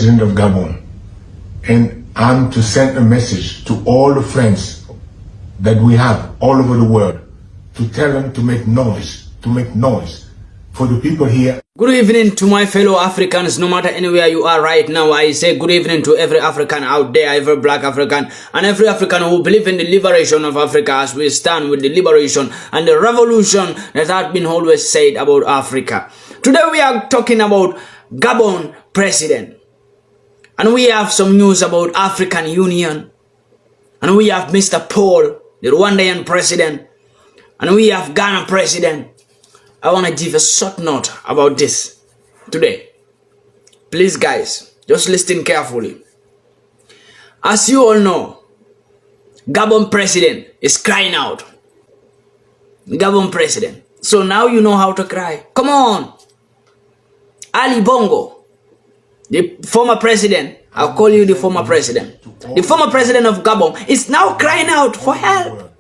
president of Gabon, and I'm to send a message to all the friends that we have all over the world to tell them to make noise for the people here. Good evening to my fellow Africans, no matter anywhere you are right now. I say good evening to every African out there, every black African, and every African who believe in the liberation of Africa, as we stand with the liberation and the revolution that has been always said about Africa. Today we are talking about Gabon president. And we have some news about African Union. And we have Mr. Paul, the Rwandan president. And we have Ghana president. I want to give a short note about this today. Please guys, just listen carefully. As you all know, Gabon president is crying out. Gabon president. So now you know how to cry. Come on. Ali Bongo, the former president, I'll call you the former president. The former president of Gabon is now crying out for help.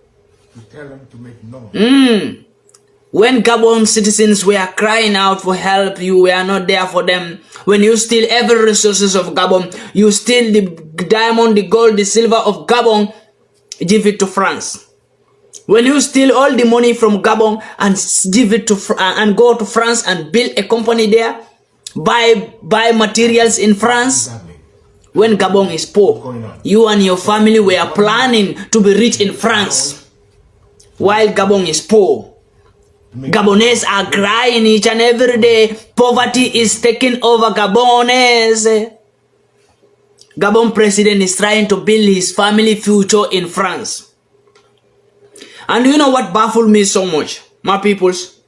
When Gabon citizens were crying out for help, you were not there for them. When you steal every resources of Gabon, you steal the diamond, the gold, the silver of Gabon, give it to France. When you steal all the money from Gabon and give it to and go to France and build a company there, buy materials in France. When Gabon is poor, you and your family were planning to be rich in France. While Gabon is poor, Gabonese are crying each and every day. Poverty is taking over Gabonese. Gabon president is trying to build his family future in France. And you know what baffled me so much, my peoples?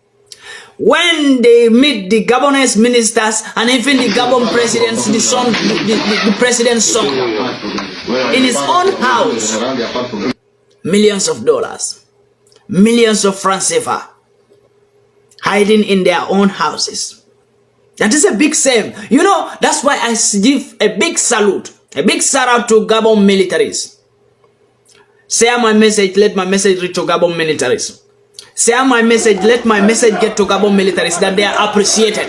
When they meet the Gabonese ministers and even the Gabon president's the president's son in his own house, millions of dollars, millions of francs CFA hiding in their own houses. That is a big shame. You know, that's why I give a big salute, a big shout out to Gabon militaries. Share my message, let my message reach to Gabon militaries. Share my message, let my message get to Gabon militaries that they are appreciated.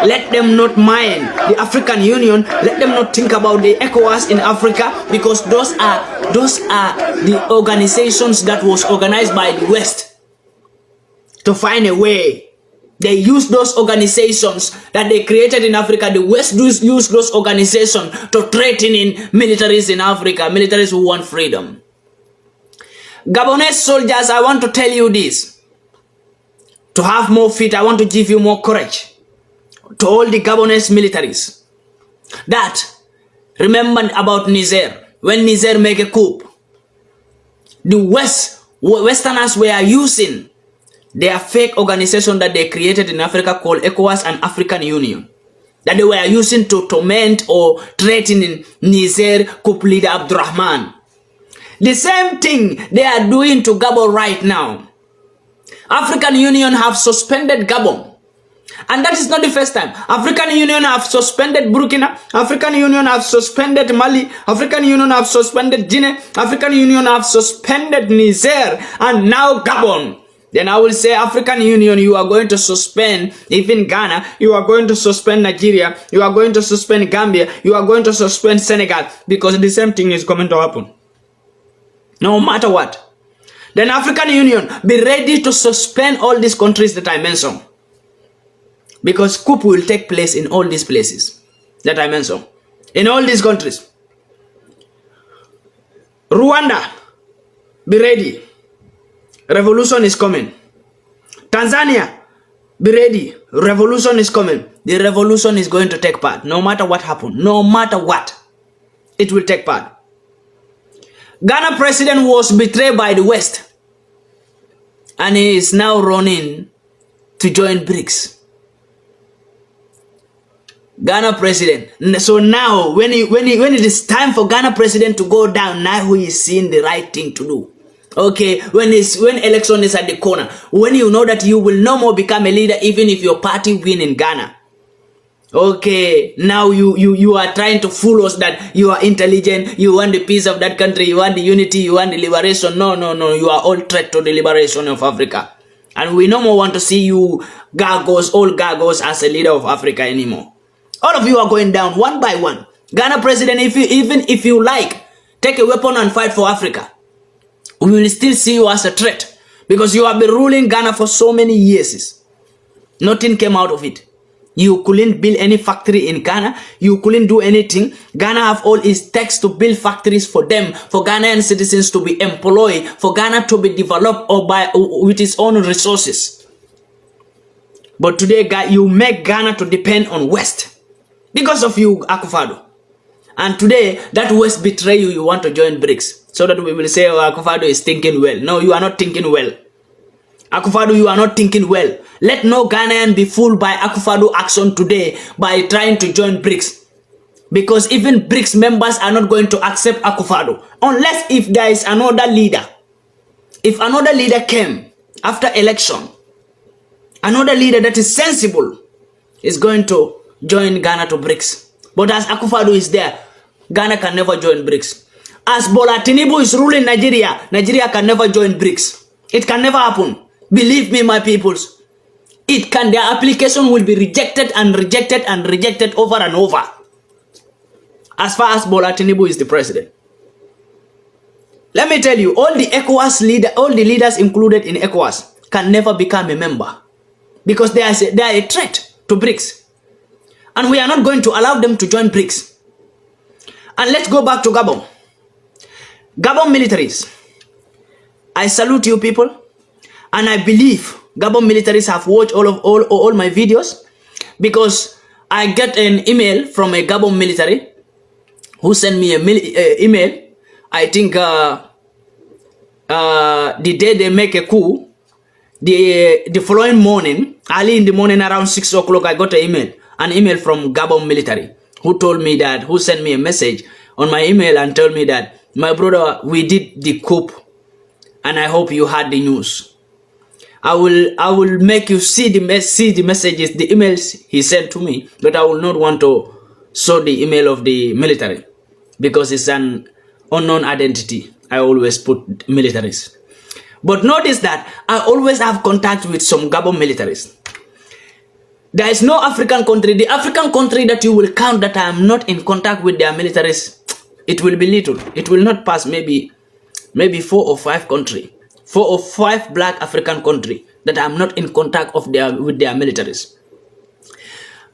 Let them not mind the African Union, let them not think about the ECOWAS in Africa, because those are the organizations that was organized by the West to find a way. They use those organizations that they created in Africa. The West use those organizations to threaten in militaries in Africa, militaries who want freedom. Gabonese soldiers, I want to tell you this. To have more faith, I want to give you more courage. To all the Gabonese militaries. That, remember about Niger. When Niger make a coup, the Westerners were using their fake organization that they created in Africa called ECOWAS and African Union. That they were using to torment or threaten in Niger coup leader Abdurrahman. The same thing they are doing to Gabon right now. African Union have suspended Gabon. And that is not the first time. African Union have suspended Burkina. African Union have suspended Mali. African Union have suspended Guinea. African Union have suspended Niger. And now Gabon. Then I will say, African Union, you are going to suspend even Ghana. You are going to suspend Nigeria. You are going to suspend Gambia. You are going to suspend Senegal. Because the same thing is going to happen. No matter what. Then African Union, be ready to suspend all these countries that I mentioned. Because coup will take place in all these places that I mentioned. In all these countries. Rwanda, be ready. Revolution is coming. Tanzania, be ready. Revolution is coming. The revolution is going to take part. No matter what happens. No matter what. It will take part. Ghana president was betrayed by the West. And he is now running to join BRICS. Ghana president. So now, when it is time for Ghana president to go down, now he is seeing the right thing to do. Okay, when election is at the corner, when you know that you will no more become a leader even if your party win in Ghana. Okay, now you are trying to fool us that you are intelligent, you want the peace of that country, you want the unity, you want the liberation. No, you are all threat to the liberation of Africa. And we no more want to see you gargos, all gargos as a leader of Africa anymore. All of you are going down one by one. Ghana president, even if you like, take a weapon and fight for Africa. We will still see you as a threat because you have been ruling Ghana for so many years. Nothing came out of it. You couldn't build any factory in Ghana. You couldn't do anything. Ghana have all its tax to build factories for them, for Ghanaian citizens to be employed, for Ghana to be developed with its own resources. But today, you make Ghana to depend on West because of you, Akufo-Addo. And today, that West betray you. You want to join BRICS so that we will say, oh, Akufo-Addo is thinking well. No, you are not thinking well. Akufo-Addo, you are not thinking well. Let no Ghanaian be fooled by Akufo-Addo action today by trying to join BRICS. Because even BRICS members are not going to accept Akufo-Addo unless if there is another leader. If another leader came after election, another leader that is sensible is going to join Ghana to BRICS. But as Akufo-Addo is there, Ghana can never join BRICS. As Bola Tinubu is ruling Nigeria, Nigeria can never join BRICS. It can never happen. Believe me, my peoples. It can, their application will be rejected and rejected and rejected over and over. As far as Bola Tinubu is the president. Let me tell you, all the ECOWAS all the leaders included in ECOWAS can never become a member. Because they are a threat to BRICS. And we are not going to allow them to join BRICS. And let's go back to Gabon. Gabon militaries. I salute you people. And I believe Gabon militaries have watched all my videos. Because I get an email from a Gabon military who sent me an email. I think the day they make a coup, the following morning, early in the morning around 6 o'clock, I got an email from Gabon military who told me that, who sent me a message on my email and told me that, my brother, we did the coup and I hope you had the news. I will make you see the messages, the emails he sent to me, but I will not want to show the email of the military because it's an unknown identity. I always put militaries. But notice that I always have contact with some Gabon militaries. There is no African country. The African country that you will count that I am not in contact with their militaries, it will be little. It will not pass maybe 4 or 5 countries. 4 or 5 black African countries that I am not in contact with their militaries.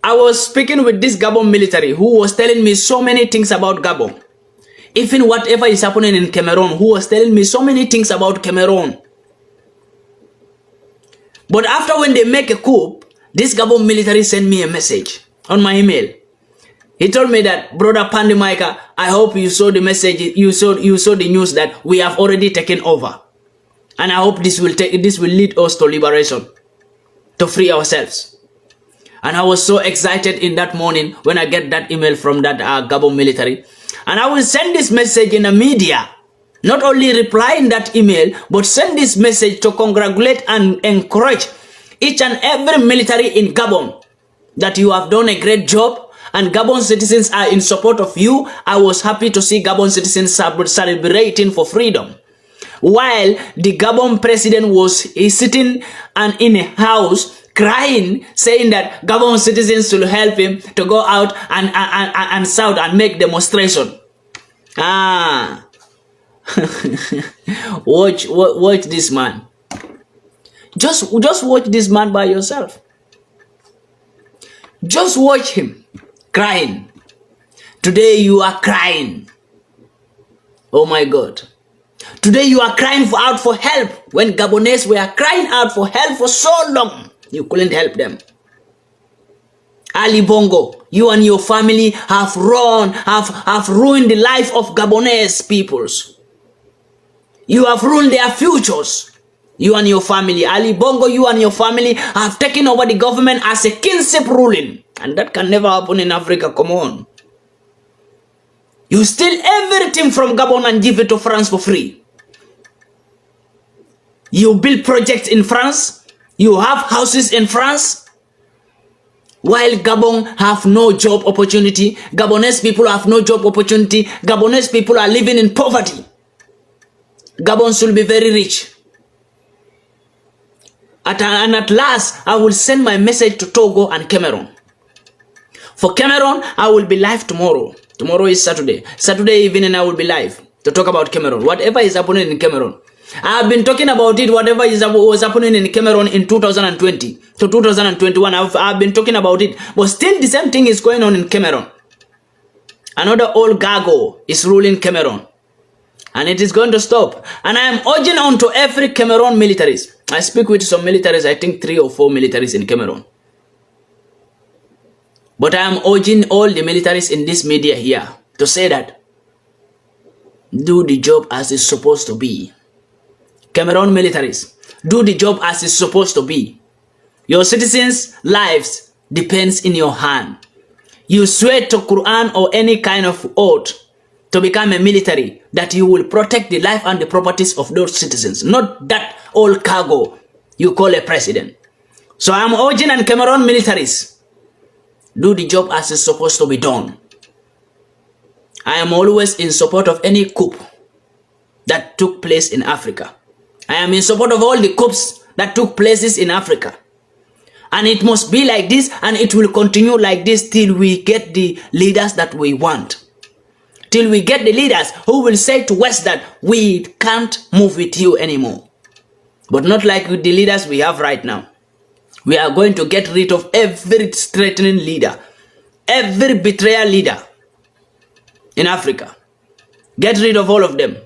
I was speaking with this Gabon military who was telling me so many things about Gabon. Even whatever is happening in Cameroon, who was telling me so many things about Cameroon. But after when they make a coup, this Gabon military sent me a message on my email. He told me that, brother Pandemaika, I hope you saw the message, you saw the news that we have already taken over. And I hope this will lead us to liberation, to free ourselves. And I was so excited in that morning when I get that email from that Gabon military. And I will send this message in the media. Not only reply in that email, but send this message to congratulate and encourage each and every military in Gabon that you have done a great job and Gabon citizens are in support of you. I was happy to see Gabon citizens celebrating for freedom. While the Gabon president was sitting and in a house crying, saying that Gabon citizens should help him to go out and shout and make demonstration. Watch this man. Just watch this man by yourself. Just watch him crying. Today you are crying. Oh my God. Today you are crying out for help. When Gabonese were crying out for help for so long, you couldn't help them. Ali Bongo, you and your family have ruined the life of Gabonese peoples. You have ruined their futures. You and your family. Ali Bongo, you and your family have taken over the government as a kinship ruling. And that can never happen in Africa. Come on. You steal everything from Gabon and give it to France for free. You build projects in France. You have houses in France. While Gabon have no job opportunity. Gabonese people have no job opportunity. Gabonese people are living in poverty. Gabon should be very rich. And at last, I will send my message to Togo and Cameroon. For Cameroon, I will be live tomorrow. Tomorrow is Saturday. Saturday evening, I will be live to talk about Cameroon. Whatever is happening in Cameroon. I have been talking about it, whatever was happening in Cameroon in 2020 to 2021. I've been talking about it. But still the same thing is going on in Cameroon. Another old gago is ruling Cameroon. And it is going to stop. And I am urging on to every Cameroon militaries. I speak with some militaries, I think 3 or 4 militaries in Cameroon. But I am urging all the militaries in this media here to say that do the job as it's supposed to be. Cameroon militaries, do the job as it's supposed to be. Your citizens' lives depends in your hand. You swear to Quran or any kind of oath to become a military that you will protect the life and the properties of those citizens, not that old cargo you call a president. So I'm urging on Cameroon militaries, do the job as it's supposed to be done. I am always in support of any coup that took place in Africa. I am in support of all the coups that took places in Africa. And it must be like this, and it will continue like this till we get the leaders that we want. Till we get the leaders who will say to West that we can't move with you anymore. But not like with the leaders we have right now. We are going to get rid of every threatening leader, every betrayal leader in Africa. Get rid of all of them.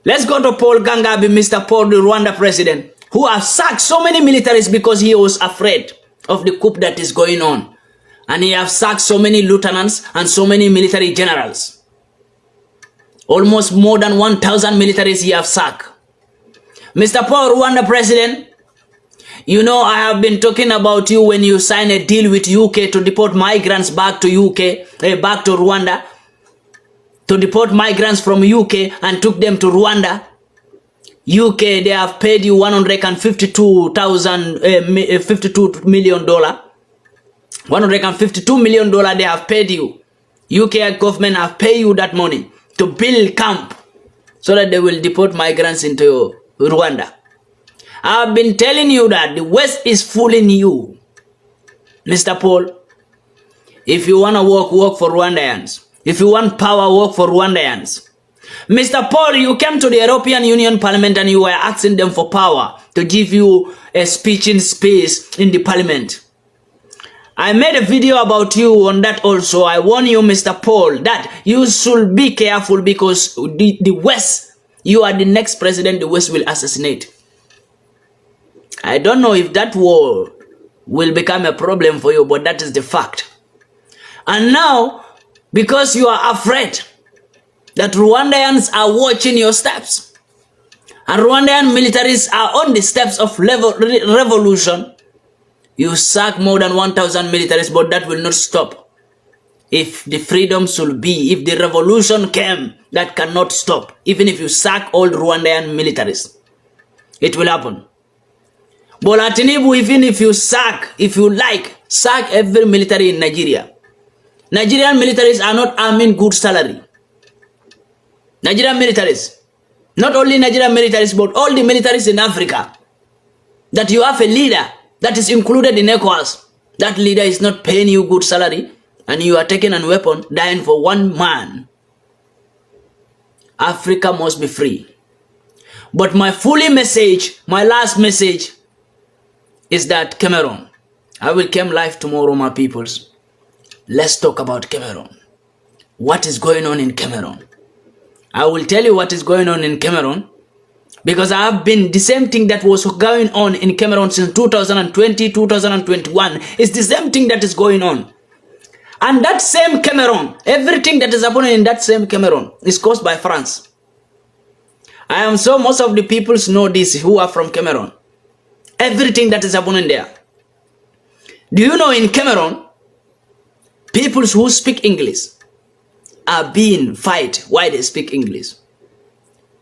Let's go to Paul Kagame, Mr. Paul, the Rwanda president, who has sacked so many militaries because he was afraid of the coup that is going on. And he has sacked so many lieutenants and so many military generals. Almost more than 1,000 militaries he has sacked. Mr. Paul, Rwanda president, you know I have been talking about you when you signed a deal with UK to deport migrants back to UK, back to Rwanda. To deport migrants from UK and took them to Rwanda. UK, they have paid you $152 million. $152 million they have paid you. UK government have paid you that money to build camp so that they will deport migrants into Rwanda. I have been telling you that the West is fooling you. Mr. Paul, if you want to work for Rwandans. If you want power, work for Rwandans. Mr. Paul, you came to the European Union Parliament and you were asking them for power to give you a speaking space in the Parliament. I made a video about you on that also. I warn you, Mr. Paul, that you should be careful because the West, you are the next president the West will assassinate. I don't know if that war will become a problem for you, but that is the fact. And now, because you are afraid that Rwandans are watching your steps, and Rwandan militaries are on the steps of revolution, you sack more than 1,000 militaries, but that will not stop. If the freedom should be, if the revolution came, that cannot stop. Even if you sack all Rwandan militaries, it will happen. But Atinibu, even if you sack, if you like, sack every military in Nigeria. Nigerian militaries are not earning good salary. Nigerian militaries, not only Nigerian militaries, but all the militaries in Africa, that you have a leader that is included in ECOWAS. That leader is not paying you good salary, and you are taking a weapon, dying for one man. Africa must be free. But my fully message, my last message, is that Cameroon, I will come live tomorrow, my peoples. Let's talk about Cameroon. What is going on in Cameroon? I will tell you what is going on in Cameroon because I have been the same thing that was going on in Cameroon since 2020, 2021. It's the same thing that is going on. And that same Cameroon, everything that is happening in that same Cameroon is caused by France. I am sure most of the peoples know this who are from Cameroon. Everything that is happening there. Do you know in Cameroon, people who speak English are being fight why they speak English.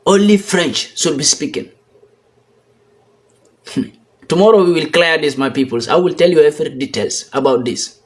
Only French should be speaking. Tomorrow we will clear this, my peoples. I will tell you every details about this.